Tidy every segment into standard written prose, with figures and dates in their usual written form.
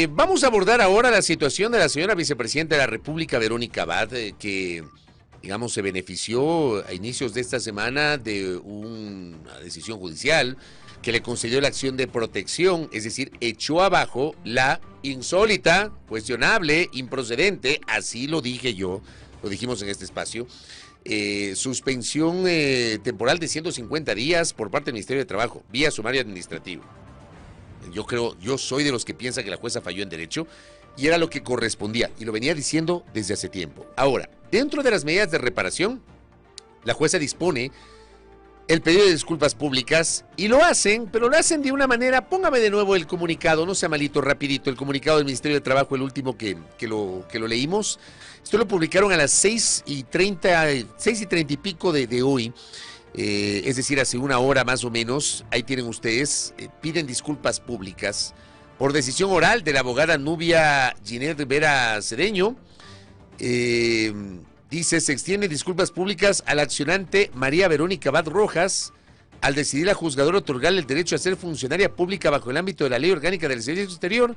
Vamos a abordar ahora la situación de la señora vicepresidenta de la República, Verónica Abad, que, digamos, se benefició a inicios de esta semana de una decisión judicial que le concedió la acción de protección, es decir, echó abajo la insólita, cuestionable, improcedente, así lo dije yo, lo dijimos en este espacio, suspensión temporal de 150 días por parte del Ministerio de Trabajo, vía sumario administrativo. Yo soy de los que piensa que la jueza falló en derecho y era lo que correspondía, y lo venía diciendo desde hace tiempo. Ahora, dentro de las medidas de reparación, la jueza dispone el pedido de disculpas públicas y lo hacen, pero lo hacen de una manera, póngame de nuevo el comunicado, no sea malito, rapidito, el comunicado del Ministerio de Trabajo, el último que lo leímos. Esto lo publicaron a las 6:30 y pico de hoy. Es decir, hace una hora más o menos. Ahí tienen ustedes, piden disculpas públicas por decisión oral de la abogada Nubia Ginette Rivera Cedeño. Dice, se extienden disculpas públicas al accionante María Verónica Abad Rojas al decidir la juzgadora otorgarle el derecho a ser funcionaria pública bajo el ámbito de la Ley Orgánica del Servicio Exterior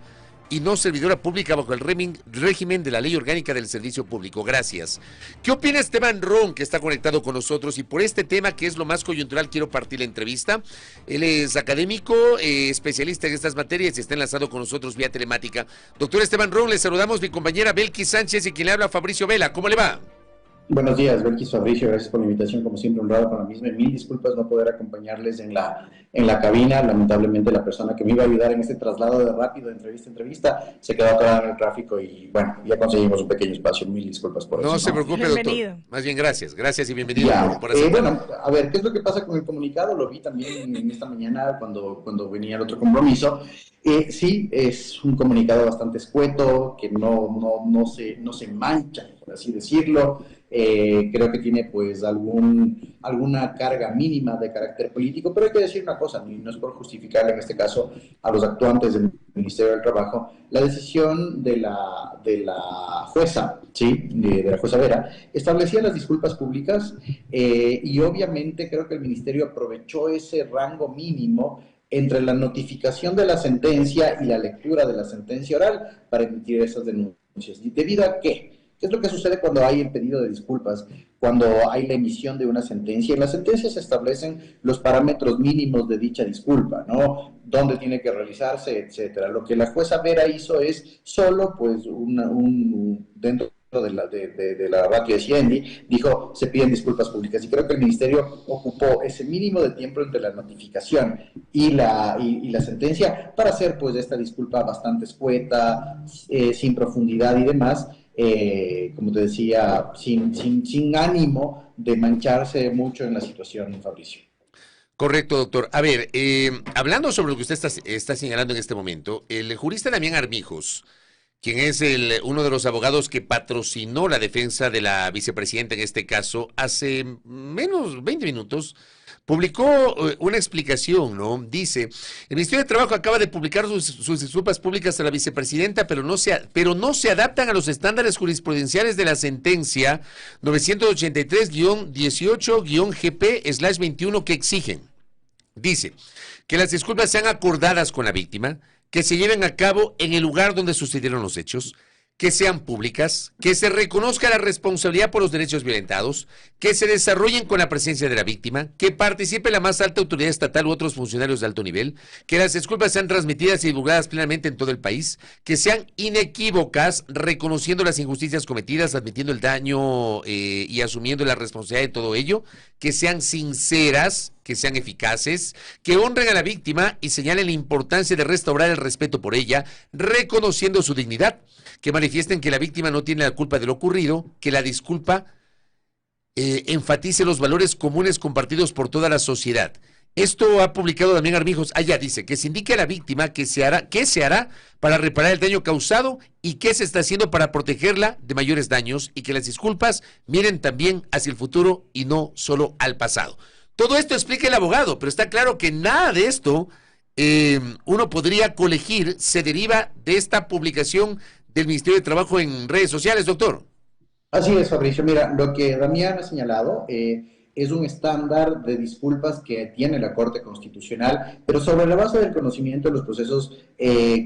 y no servidora pública bajo el régimen de la Ley Orgánica del Servicio Público. Gracias. ¿Qué opina Esteban Ron, que está conectado con nosotros? Y por este tema, que es lo más coyuntural, quiero partir la entrevista. Él es académico, especialista en estas materias y está enlazado con nosotros vía telemática. Doctor Esteban Ron, le saludamos, mi compañera Belkis Sánchez y quien le habla, Fabricio Vela. ¿Cómo le va? Buenos días, Belkis, Fabricio, gracias por la invitación, como siempre honrado con la misma. Mil disculpas no poder acompañarles en la cabina. Lamentablemente la persona que me iba a ayudar en este traslado de rápido de entrevista a entrevista se quedó atorada en el tráfico y bueno, ya conseguimos un pequeño espacio. Mil disculpas por eso. No se preocupe, doctor. Más bien gracias y bienvenido. Bueno, a ver, ¿qué es lo que pasa con el comunicado? Lo vi también en esta mañana cuando venía el otro compromiso. Sí, es un comunicado bastante escueto, que no se mancha, por así decirlo. Creo que tiene pues alguna carga mínima de carácter político, pero hay que decir una cosa, y no es por justificarle en este caso a los actuantes del Ministerio del Trabajo, la decisión de la jueza, ¿sí? de la jueza Vera, establecía las disculpas públicas y obviamente creo que el Ministerio aprovechó ese rango mínimo entre la notificación de la sentencia y la lectura de la sentencia oral para emitir esas denuncias. ¿Y debido a qué? ¿Qué es lo que sucede cuando hay el pedido de disculpas? Cuando hay la emisión de una sentencia. En la sentencia se establecen los parámetros mínimos de dicha disculpa, ¿no? Dónde tiene que realizarse, etcétera. Lo que la jueza Vera hizo es solo, pues, dentro de la ratio de Ciendi, dijo, se piden disculpas públicas. Y creo que el Ministerio ocupó ese mínimo de tiempo entre la notificación y la sentencia para hacer, pues, esta disculpa bastante escueta, sin profundidad y demás, como te decía, sin ánimo de mancharse mucho en la situación, Fabricio. Correcto, doctor. A ver, hablando sobre lo que usted está señalando en este momento, el jurista Damián Armijos, quien es uno de los abogados que patrocinó la defensa de la vicepresidenta en este caso, hace menos 20 minutos, publicó una explicación, ¿no? Dice, el Ministerio de Trabajo acaba de publicar sus disculpas públicas a la vicepresidenta, pero no se adaptan a los estándares jurisprudenciales de la sentencia 983-18-GP/21 que exigen. Dice, que las disculpas sean acordadas con la víctima, que se lleven a cabo en el lugar donde sucedieron los hechos, que sean públicas, que se reconozca la responsabilidad por los derechos violentados, que se desarrollen con la presencia de la víctima, que participe la más alta autoridad estatal u otros funcionarios de alto nivel, que las disculpas sean transmitidas y divulgadas plenamente en todo el país, que sean inequívocas, reconociendo las injusticias cometidas, admitiendo el daño y asumiendo la responsabilidad de todo ello, que sean sinceras, que sean eficaces, que honren a la víctima y señalen la importancia de restaurar el respeto por ella, reconociendo su dignidad, que manifiesten que la víctima no tiene la culpa de lo ocurrido, que la disculpa enfatice los valores comunes compartidos por toda la sociedad. Esto ha publicado también Armijos. Allá dice que se indique a la víctima qué se hará para reparar el daño causado y qué se está haciendo para protegerla de mayores daños, y que las disculpas miren también hacia el futuro y no solo al pasado. Todo esto explica el abogado, pero está claro que nada de esto uno podría colegir, se deriva de esta publicación del Ministerio de Trabajo en redes sociales, doctor. Así es, Fabricio. Mira, lo que Damián ha señalado es un estándar de disculpas que tiene la Corte Constitucional, pero sobre la base del conocimiento de los procesos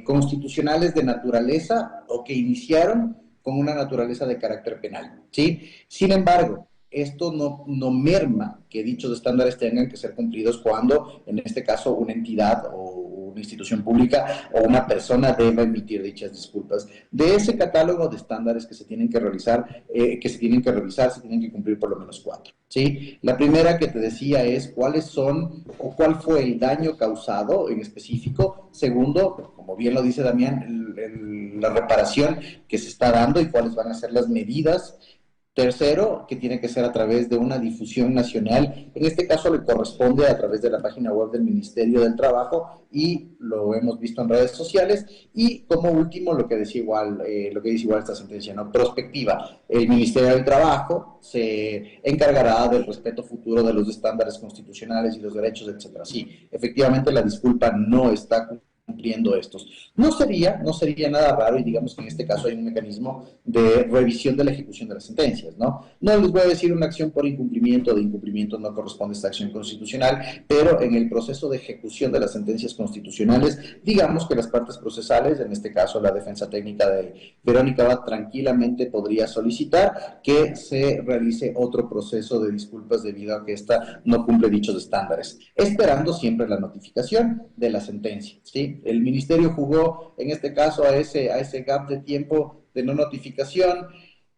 constitucionales de naturaleza o que iniciaron con una naturaleza de carácter penal, ¿sí? Sin embargo, esto no merma que dichos estándares tengan que ser cumplidos cuando, en este caso, una entidad o una institución pública o una persona deba emitir dichas disculpas. De ese catálogo de estándares que se tienen que realizar, se tienen que cumplir por lo menos 4. ¿Sí? La primera que te decía es cuáles son o cuál fue el daño causado en específico. Segundo, como bien lo dice Damián, la reparación que se está dando y cuáles van a ser las medidas. Tercero, que tiene que ser a través de una difusión nacional. En este caso le corresponde a través de la página web del Ministerio del Trabajo y lo hemos visto en redes sociales. Y como último, lo que dice igual esta sentencia, ¿no? Prospectiva. El Ministerio del Trabajo se encargará del respeto futuro de los estándares constitucionales y los derechos, etcétera. Sí, efectivamente la disculpa no está cumpliendo estos. No sería nada raro, y digamos que en este caso hay un mecanismo de revisión de la ejecución de las sentencias, ¿no? No les voy a decir una acción por incumplimiento, de incumplimiento no corresponde a esta acción constitucional, pero en el proceso de ejecución de las sentencias constitucionales, digamos que las partes procesales, en este caso la defensa técnica de Verónica Abad, tranquilamente podría solicitar que se realice otro proceso de disculpas debido a que ésta no cumple dichos estándares, esperando siempre la notificación de la sentencia, ¿sí? El ministerio jugó en este caso a ese gap de tiempo de no notificación.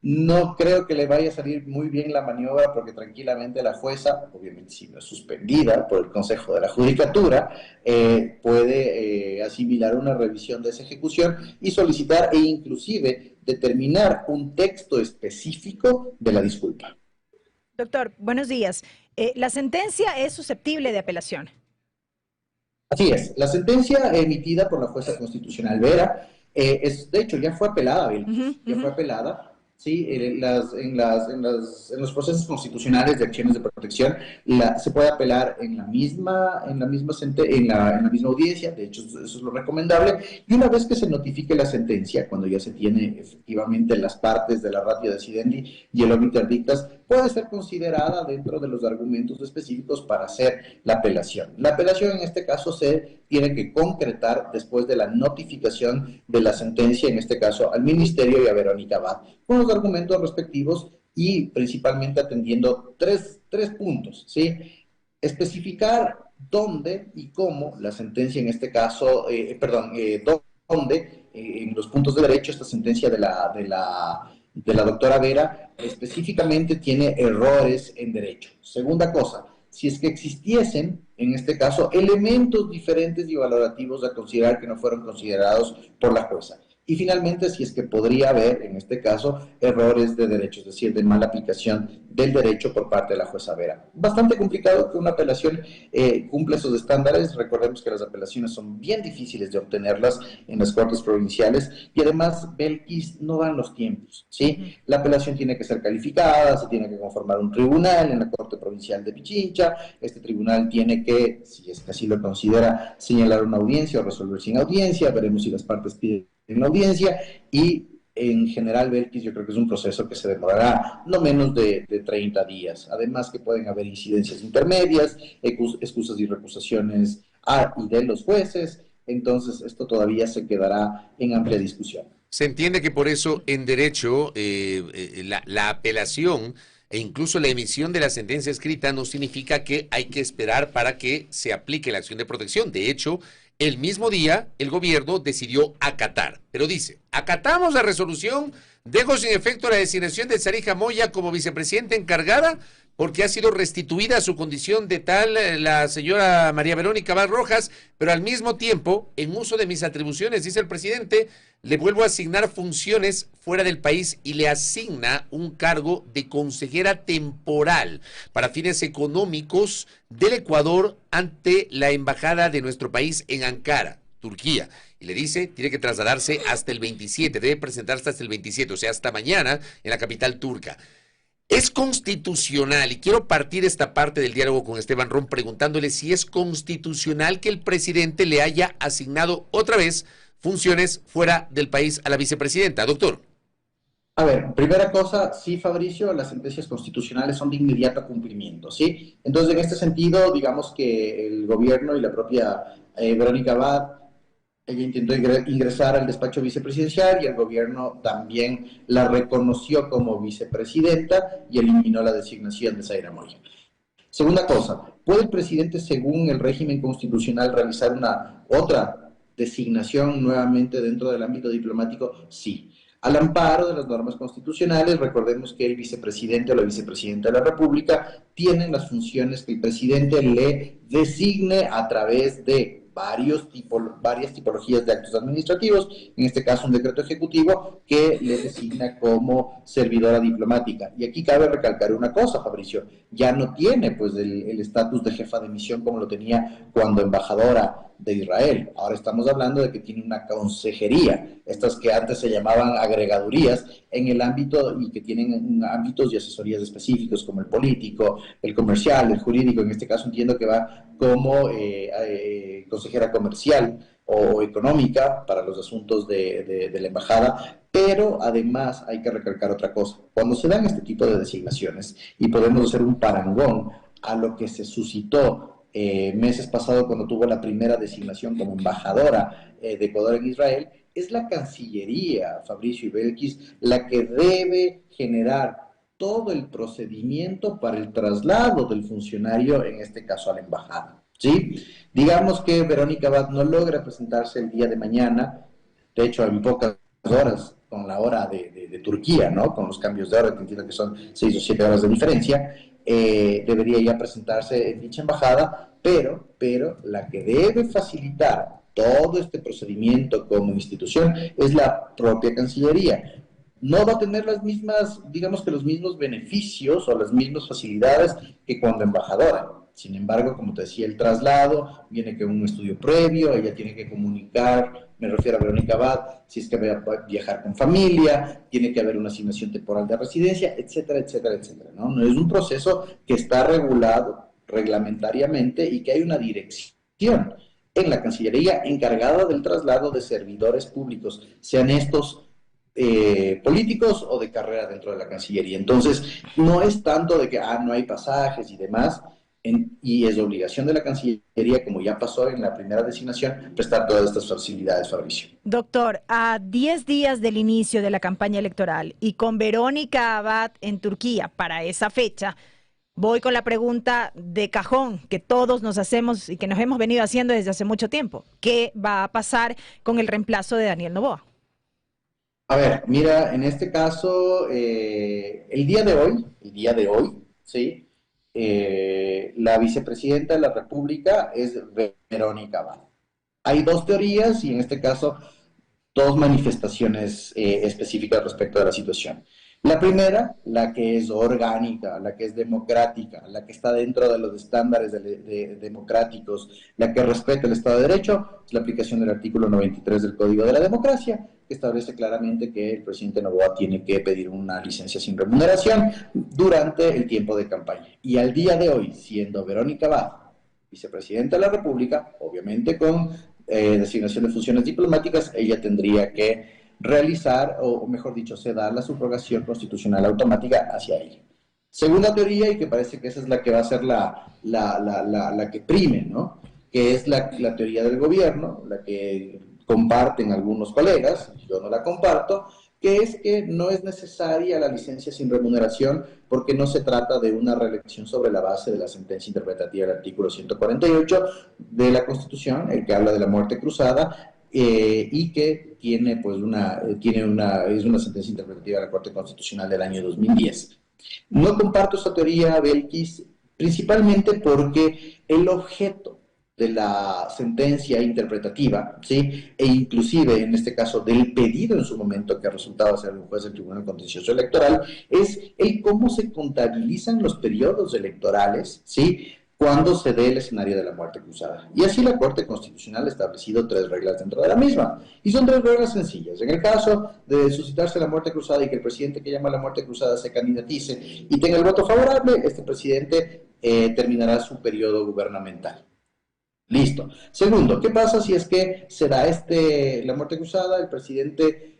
No creo que le vaya a salir muy bien la maniobra porque tranquilamente la jueza, obviamente si no es suspendida por el Consejo de la Judicatura, puede asimilar una revisión de esa ejecución y solicitar e inclusive determinar un texto específico de la disculpa. Doctor, buenos días. La sentencia es susceptible de apelación. Así es, la sentencia emitida por la jueza constitucional Vera, de hecho ya fue apelada, ya fue apelada, ¿sí? En los procesos constitucionales de acciones de protección se puede apelar en la misma audiencia, de hecho eso es lo recomendable, y una vez que se notifique la sentencia, cuando ya se tiene efectivamente las partes de la ratio decidendi y el obiter dictas, puede ser considerada dentro de los argumentos específicos para hacer la apelación. La apelación en este caso se tiene que concretar después de la notificación de la sentencia, en este caso al Ministerio y a Verónica Abad, con los argumentos respectivos y principalmente atendiendo tres puntos, ¿sí? Especificar dónde y cómo la sentencia en este caso, dónde en los puntos de derecho esta sentencia de la doctora Vera específicamente tiene errores en derecho. Segunda cosa, si es que existiesen, en este caso, elementos diferentes y valorativos a considerar que no fueron considerados por la jueza. Y finalmente, si es que podría haber, en este caso, errores de derecho, es decir, de mala aplicación del derecho por parte de la jueza Vera. Bastante complicado que una apelación cumpla esos estándares. Recordemos que las apelaciones son bien difíciles de obtenerlas en las cortes provinciales y además, Belkis, no dan los tiempos, ¿sí? La apelación tiene que ser calificada, se tiene que conformar un tribunal en la Corte Provincial de Pichincha. Este tribunal tiene que, si es que así lo considera, señalar una audiencia o resolver sin audiencia. Veremos si las partes piden en la audiencia y en general, Belkis, yo creo que es un proceso que se demorará no menos de 30 días. Además que pueden haber incidencias intermedias, excusas y recusaciones a y de los jueces, entonces esto todavía se quedará en amplia discusión. Se entiende que por eso en derecho la apelación e incluso la emisión de la sentencia escrita no significa que hay que esperar para que se aplique la acción de protección. De hecho, el mismo día, el gobierno decidió acatar, pero dice, acatamos la resolución, dejo sin efecto la designación de Sarija Moya como vicepresidenta encargada porque ha sido restituida a su condición de tal la señora María Verónica Abad Rojas, pero al mismo tiempo, en uso de mis atribuciones, dice el presidente, le vuelvo a asignar funciones fuera del país y le asigna un cargo de consejera temporal para fines económicos del Ecuador ante la embajada de nuestro país en Ankara, Turquía. Y le dice, tiene que trasladarse hasta el 27, debe presentarse hasta el 27, o sea, hasta mañana en la capital turca. Es constitucional, y quiero partir esta parte del diálogo con Esteban Ron preguntándole si es constitucional que el presidente le haya asignado otra vez funciones fuera del país a la vicepresidenta. Doctor. A ver, primera cosa, sí, Fabricio, las sentencias constitucionales son de inmediato cumplimiento, ¿sí? Entonces, en este sentido, digamos que el gobierno y la propia Verónica Abad, ella intentó ingresar al despacho vicepresidencial y el gobierno también la reconoció como vicepresidenta y eliminó la designación de Zaira Moya. Segunda cosa, ¿puede el presidente, según el régimen constitucional, realizar una otra designación nuevamente dentro del ámbito diplomático? Sí. Al amparo de las normas constitucionales, recordemos que el vicepresidente o la vicepresidenta de la República tienen las funciones que el presidente le designe a través de varias tipologías de actos administrativos, en este caso un decreto ejecutivo que le designa como servidora diplomática. Y aquí cabe recalcar una cosa, Fabricio, ya no tiene pues el estatus de jefa de misión como lo tenía cuando embajadora de Israel. Ahora estamos hablando de que tiene una consejería, estas que antes se llamaban agregadurías, en el ámbito y que tienen ámbitos y asesorías específicos como el político, el comercial, el jurídico. En este caso entiendo que va como consejera comercial o económica para los asuntos de la embajada, pero además hay que recalcar otra cosa. Cuando se dan este tipo de designaciones, y podemos hacer un parangón a lo que se suscitó meses pasados cuando tuvo la primera designación como embajadora de Ecuador en Israel, es la Cancillería, Fabricio y Belkis, la que debe generar todo el procedimiento para el traslado del funcionario, en este caso a la embajada. ¿Sí? Digamos que Verónica Abad no logra presentarse el día de mañana, de hecho en pocas horas, con la hora de Turquía, ¿no? Con los cambios de hora, que entiendo que son 6 o 7 horas de diferencia, debería ya presentarse en dicha embajada, pero la que debe facilitar todo este procedimiento como institución es la propia Cancillería. No va a tener las mismas, digamos que los mismos beneficios o las mismas facilidades que cuando embajadora. Sin embargo, como te decía, el traslado viene con un estudio previo, ella tiene que comunicar, me refiero a Verónica Abad, si es que va a viajar con familia, tiene que haber una asignación temporal de residencia, etcétera, etcétera, etcétera, ¿no? No es un proceso que está regulado reglamentariamente y que hay una dirección en la Cancillería encargada del traslado de servidores públicos, sean estos políticos o de carrera dentro de la Cancillería. Entonces, no es tanto de que no hay pasajes y demás, y es obligación de la Cancillería, como ya pasó en la primera designación, prestar todas estas facilidades, Fabricio. Doctor, a 10 días del inicio de la campaña electoral y con Verónica Abad en Turquía para esa fecha, voy con la pregunta de cajón que todos nos hacemos y que nos hemos venido haciendo desde hace mucho tiempo. ¿Qué va a pasar con el reemplazo de Daniel Noboa? A ver, mira, en este caso, el día de hoy, ¿sí? La vicepresidenta de la República es Verónica Abad. Hay dos teorías y en este caso dos manifestaciones específicas respecto de la situación. La primera, la que es orgánica, la que es democrática, la que está dentro de los estándares democráticos, la que respeta el Estado de Derecho, es la aplicación del artículo 93 del Código de la Democracia, que establece claramente que el presidente Noboa tiene que pedir una licencia sin remuneración durante el tiempo de campaña. Y al día de hoy, siendo Verónica Abad vicepresidenta de la República, obviamente con designación de funciones diplomáticas, ella tendría que realizar, o mejor dicho, se da la subrogación constitucional automática hacia ella. Segunda teoría, y que parece que esa es la que va a ser la que prime, ¿no? Que es la teoría del gobierno, la que comparten algunos colegas, yo no la comparto, que es que no es necesaria la licencia sin remuneración porque no se trata de una reelección sobre la base de la sentencia interpretativa del artículo 148 de la Constitución, el que habla de la muerte cruzada, y que tiene pues es una sentencia interpretativa de la Corte Constitucional del año 2010. No comparto esa teoría, Belkis, principalmente porque el objeto de la sentencia interpretativa, ¿sí? E inclusive en este caso del pedido en su momento que resultaba ser un juez del Tribunal Contencioso Electoral, es el cómo se contabilizan los periodos electorales, ¿sí? Cuando se dé el escenario de la muerte cruzada. Y así la Corte Constitucional ha establecido 3 reglas dentro de la misma. Y son 3 reglas sencillas. En el caso de suscitarse la muerte cruzada y que el presidente que llama a la muerte cruzada se candidatice y tenga el voto favorable, este presidente terminará su periodo gubernamental. Listo. Segundo, ¿qué pasa si es que se da la muerte cruzada, el presidente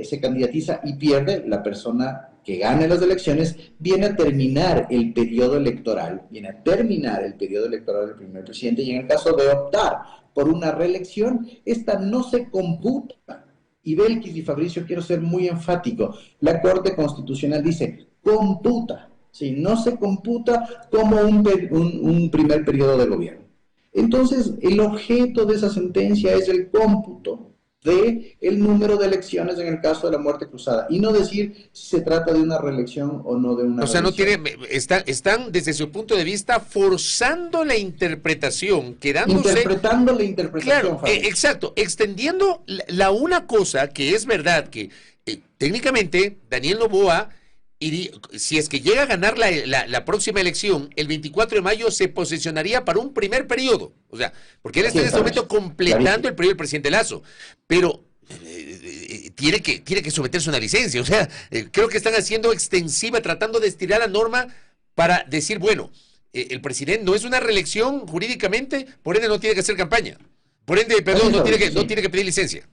se candidatiza y pierde, la persona que gane las elecciones viene a terminar el periodo electoral, del primer presidente, y en el caso de optar por una reelección, esta no se computa. Y Belkis y Fabricio, quiero ser muy enfático, la Corte Constitucional dice, computa, ¿sí? No se computa como un primer periodo de gobierno. Entonces, el objeto de esa sentencia es el cómputo de el número de elecciones en el caso de la muerte cruzada, y no decir si se trata de una reelección o no de una O sea, no reelección. tiene, están desde su punto de vista forzando la interpretación, quedándose... Interpretando la interpretación, Claro, exacto, extendiendo una cosa que es verdad, que técnicamente Daniel Noboa, si es que llega a ganar la próxima elección, el 24 de mayo se posesionaría para un primer periodo, o sea, porque él está en este momento completando el periodo del presidente Lazo, pero tiene que someterse a una licencia, o sea, creo que están haciendo extensiva, tratando de estirar la norma para decir, bueno, el presidente no es una reelección jurídicamente, por ende no tiene que hacer campaña. Por ende, perdón, no tiene que pedir licencia.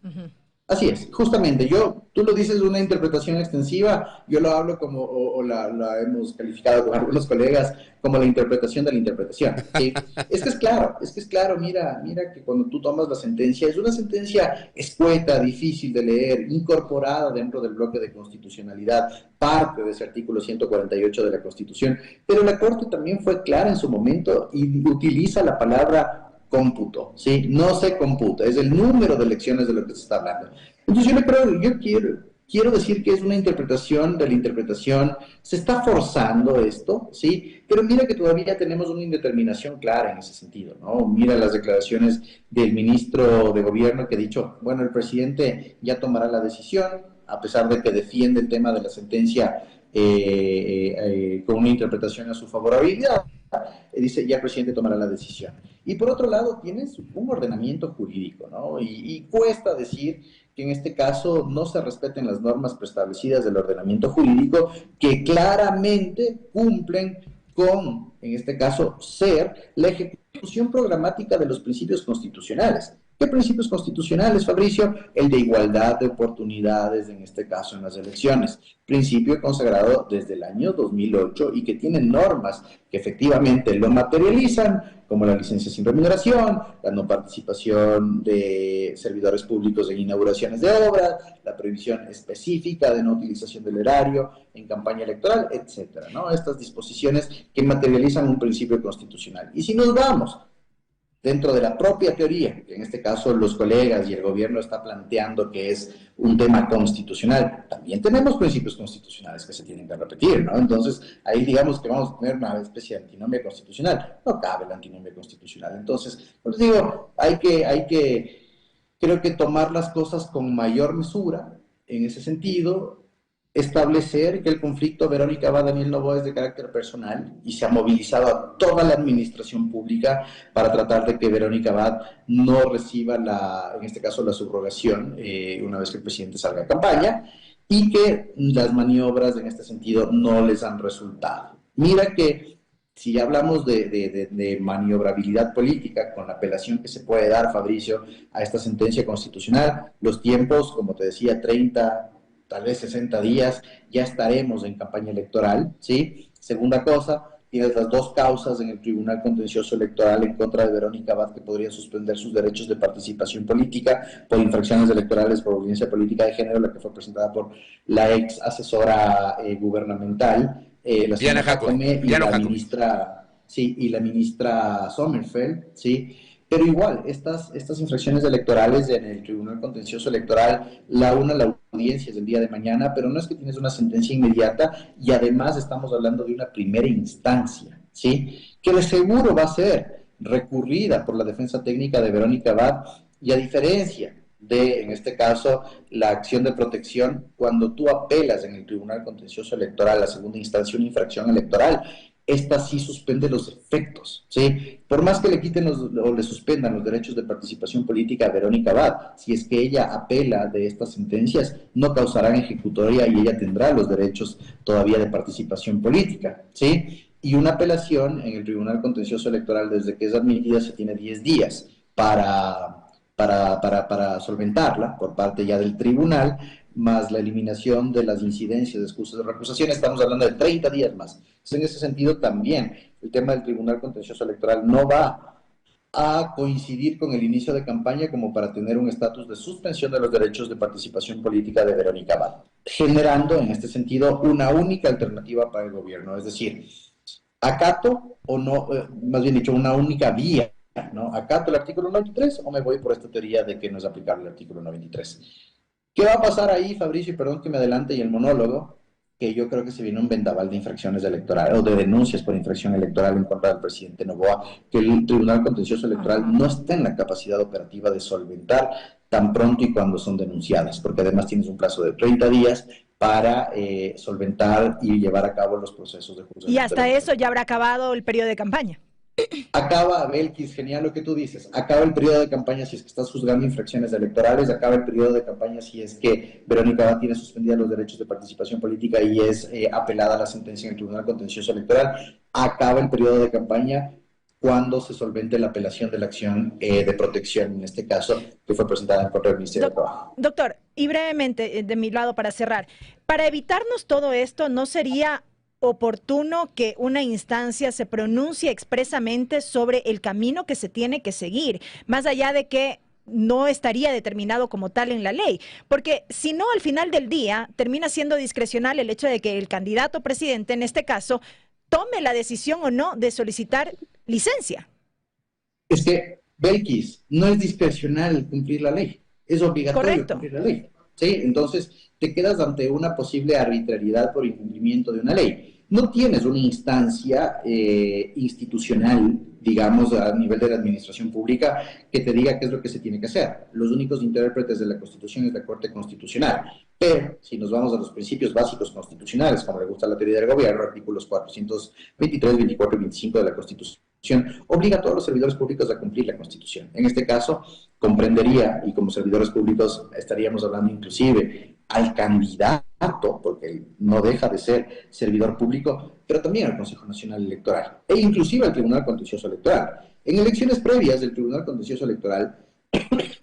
Así es, justamente, tú lo dices de una interpretación extensiva, yo lo hablo como, o la hemos calificado con algunos colegas como la interpretación de la interpretación, ¿sí? Es que es claro, mira que cuando tú tomas la sentencia, es una sentencia escueta, difícil de leer, incorporada dentro del bloque de constitucionalidad, parte de ese artículo 148 de la Constitución, pero la Corte también fue clara en su momento y utiliza la palabra cómputo, ¿sí? No se computa, es el número de elecciones de lo que se está hablando. Entonces quiero decir que es una interpretación de la interpretación, se está forzando esto, ¿sí? Pero mira que todavía tenemos una indeterminación clara en ese sentido, ¿no? Mira las declaraciones del ministro de Gobierno que ha dicho, bueno, el presidente ya tomará la decisión, a pesar de que defiende el tema de la sentencia con una interpretación a su favorabilidad. Dice, ya el presidente tomará la decisión. Y por otro lado, tienes un ordenamiento jurídico, ¿no? Y cuesta decir que en este caso no se respeten las normas preestablecidas del ordenamiento jurídico que claramente cumplen con, en este caso, ser la ejecución programática de los principios constitucionales. ¿Qué principios constitucionales, Fabricio? El de igualdad de oportunidades, en este caso en las elecciones. Principio consagrado desde el año 2008 y que tiene normas que efectivamente lo materializan, como la licencia sin remuneración, la no participación de servidores públicos en inauguraciones de obras, la prohibición específica de no utilización del erario en campaña electoral, etcétera, ¿no? Estas disposiciones que materializan un principio constitucional. Y si nos vamos dentro de la propia teoría, que en este caso los colegas y el gobierno está planteando que es un tema constitucional, también tenemos principios constitucionales que se tienen que repetir, ¿no? Entonces, ahí digamos que vamos a tener una especie de antinomia constitucional. No cabe la antinomia constitucional. Entonces, pues digo, creo que tomar las cosas con mayor mesura, en ese sentido, establecer que el conflicto Verónica Abad-Daniel Noboa es de carácter personal y se ha movilizado a toda la administración pública para tratar de que Verónica Abad no reciba en este caso la subrogación una vez que el presidente salga a campaña, y que las maniobras en este sentido no les han resultado. Mira que si hablamos de maniobrabilidad política con la apelación que se puede dar, Fabricio, a esta sentencia constitucional, los tiempos, como te decía, 30, tal vez 60 días, ya estaremos en campaña electoral, ¿sí? Segunda cosa, tienes las dos causas en el Tribunal Contencioso Electoral en contra de Verónica Abad que podrían suspender sus derechos de participación política por infracciones electorales por violencia política de género, la que fue presentada por la ex asesora gubernamental, la señora Jacome, y la ministra Sommerfeld, ¿sí? Pero igual, estas infracciones electorales en el Tribunal Contencioso Electoral, la audiencia es el día de mañana, pero no es que tienes una sentencia inmediata, y además estamos hablando de una primera instancia, ¿sí? Que de seguro va a ser recurrida por la defensa técnica de Verónica Abad, y a diferencia de, en este caso, la acción de protección, cuando tú apelas en el Tribunal Contencioso Electoral, la segunda instancia, una infracción electoral, esta sí suspende los efectos, ¿sí? Por más que le quiten o le suspendan los derechos de participación política a Verónica Abad, si es que ella apela de estas sentencias, no causarán ejecutoria y ella tendrá los derechos todavía de participación política, ¿sí? Y una apelación en el Tribunal Contencioso Electoral, desde que es admitida, se tiene 10 días para solventarla por parte ya del tribunal, más la eliminación de las incidencias de excusas de recusación, estamos hablando de 30 días más. Entonces, en ese sentido también el tema del Tribunal Contencioso Electoral no va a coincidir con el inicio de campaña como para tener un estatus de suspensión de los derechos de participación política de Verónica Abad, generando en este sentido una única alternativa para el gobierno, es decir, acato o no, más bien dicho, una única vía, ¿no? Acato el artículo 93 o me voy por esta teoría de que no es aplicable el artículo 93. ¿Qué va a pasar ahí, Fabricio? Y perdón que me adelante y el monólogo, que yo creo que se viene un vendaval de infracciones electorales o de denuncias por infracción electoral en contra del presidente Noboa, que el Tribunal Contencioso Electoral no está en la capacidad operativa de solventar tan pronto y cuando son denunciadas, porque además tienes un plazo de 30 días para solventar y llevar a cabo los procesos de juzgamiento. Y hasta eso ya habrá acabado el periodo de campaña. Acaba, Belkis, genial lo que tú dices, acaba el periodo de campaña si es que estás juzgando infracciones electorales, acaba el periodo de campaña si es que Verónica Abad tiene suspendidos los derechos de participación política y es apelada a la sentencia en el Tribunal Contencioso Electoral, acaba el periodo de campaña cuando se solvente la apelación de la acción de protección, en este caso, que fue presentada en contra del Ministerio de Trabajo. Doctor, y brevemente, de mi lado para cerrar, para evitarnos todo esto, ¿no sería oportuno que una instancia se pronuncie expresamente sobre el camino que se tiene que seguir, más allá de que no estaría determinado como tal en la ley? Porque si no, al final del día, termina siendo discrecional el hecho de que el candidato presidente, en este caso, tome la decisión o no de solicitar licencia. Es que, Belkis, no es discrecional cumplir la ley, es obligatorio cumplir la ley. ¿Sí? Entonces, te quedas ante una posible arbitrariedad por incumplimiento de una ley. No tienes una instancia institucional, digamos, a nivel de la administración pública, que te diga qué es lo que se tiene que hacer. Los únicos intérpretes de la Constitución es la Corte Constitucional. Pero, si nos vamos a los principios básicos constitucionales, como le gusta la teoría del gobierno, artículos 423, 24 y 25 de la Constitución, obliga a todos los servidores públicos a cumplir la Constitución. En este caso, comprendería, y como servidores públicos estaríamos hablando inclusive al candidato, porque no deja de ser servidor público, pero también al Consejo Nacional Electoral, e inclusive al Tribunal Contencioso Electoral. En elecciones previas del Tribunal Contencioso Electoral,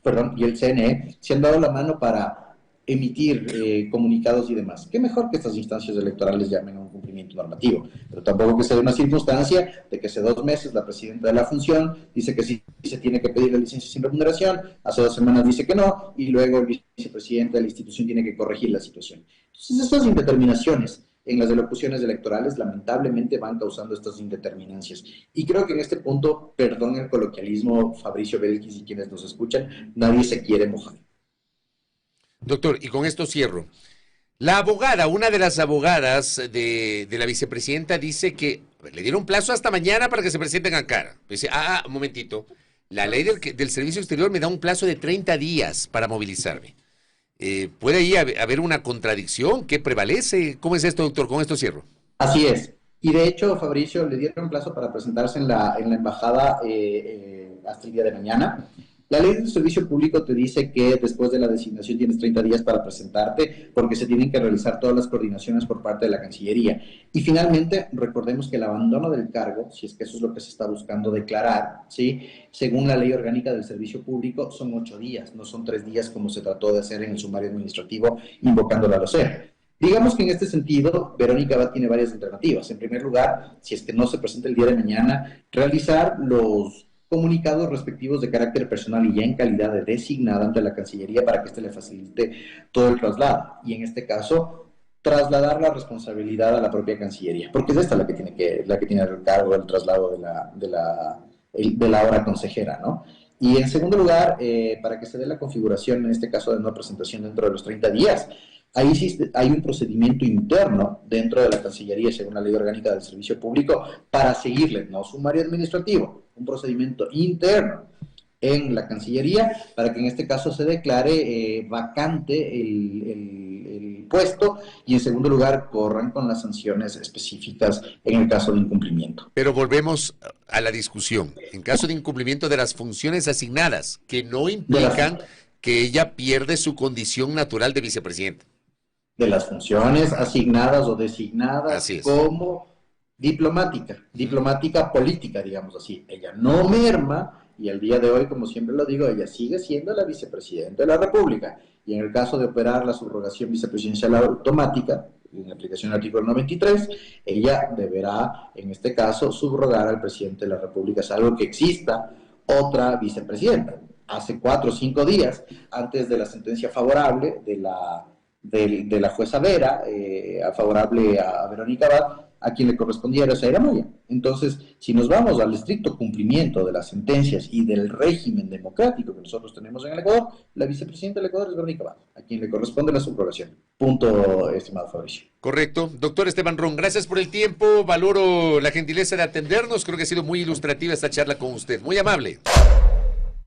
perdón, y el CNE se han dado la mano para emitir comunicados y demás. Qué mejor que estas instancias electorales llamen a un cumplimiento normativo, pero tampoco que sea una circunstancia de que hace 2 meses la presidenta de la función dice que sí se tiene que pedir la licencia sin remuneración, hace 2 semanas dice que no, y luego el vicepresidente de la institución tiene que corregir la situación. Entonces, estas indeterminaciones en las elocuciones electorales lamentablemente van causando estas indeterminancias. Y creo que en este punto, perdón el coloquialismo, Fabricio Belkis y quienes nos escuchan, nadie se quiere mojar. Doctor, y con esto cierro. La abogada, una de las abogadas de la vicepresidenta dice que le dieron plazo hasta mañana para que se presenten a cara. Dice, un momentito, la ley del servicio exterior me da un plazo de 30 días para movilizarme. ¿Puede ahí haber una contradicción? ¿Qué prevalece? ¿Cómo es esto, doctor? Con esto cierro. Así es. Y de hecho, Fabricio, le dieron plazo para presentarse en la embajada hasta el día de mañana. La ley del servicio público te dice que después de la designación tienes 30 días para presentarte porque se tienen que realizar todas las coordinaciones por parte de la Cancillería. Y finalmente, recordemos que el abandono del cargo, si es que eso es lo que se está buscando declarar, ¿sí? Según la ley orgánica del servicio público, son 8 días, no son 3 días como se trató de hacer en el sumario administrativo invocando la LOCER. Digamos que en este sentido, Verónica Abad tiene varias alternativas. En primer lugar, si es que no se presenta el día de mañana, realizar los comunicados respectivos de carácter personal y ya en calidad de designada ante la Cancillería para que éste le facilite todo el traslado. Y en este caso, trasladar la responsabilidad a la propia Cancillería, porque es esta la que tiene el cargo del traslado de la ahora consejera, ¿no? Y en segundo lugar, para que se dé la configuración, en este caso de no presentación dentro de los 30 días, ahí sí hay un procedimiento interno dentro de la Cancillería, según la Ley Orgánica del Servicio Público, para seguirle, no sumario administrativo, un procedimiento interno en la Cancillería para que en este caso se declare vacante el puesto y en segundo lugar corran con las sanciones específicas en el caso de incumplimiento. Pero volvemos a la discusión. En caso de incumplimiento de las funciones asignadas, que no implican que ella pierde su condición natural de vicepresidenta. De las funciones asignadas o designadas como diplomática política, digamos así. Ella no merma y al día de hoy, como siempre lo digo, ella sigue siendo la vicepresidenta de la República. Y en el caso de operar la subrogación vicepresidencial automática, en aplicación del artículo 93, ella deberá, en este caso, subrogar al presidente de la República, salvo que exista otra vicepresidenta. Hace 4 o 5 días, antes de la sentencia favorable de la jueza Vera, favorable a Verónica Abad, a quien le correspondía era Zaira Moya. Entonces, si nos vamos al estricto cumplimiento de las sentencias y del régimen democrático que nosotros tenemos en el Ecuador, la vicepresidenta del Ecuador es Verónica Abad, a quien le corresponde la subrogación. Punto, estimado Fabricio. Correcto. Doctor Esteban Ron, gracias por el tiempo. Valoro la gentileza de atendernos. Creo que ha sido muy ilustrativa esta charla con usted. Muy amable.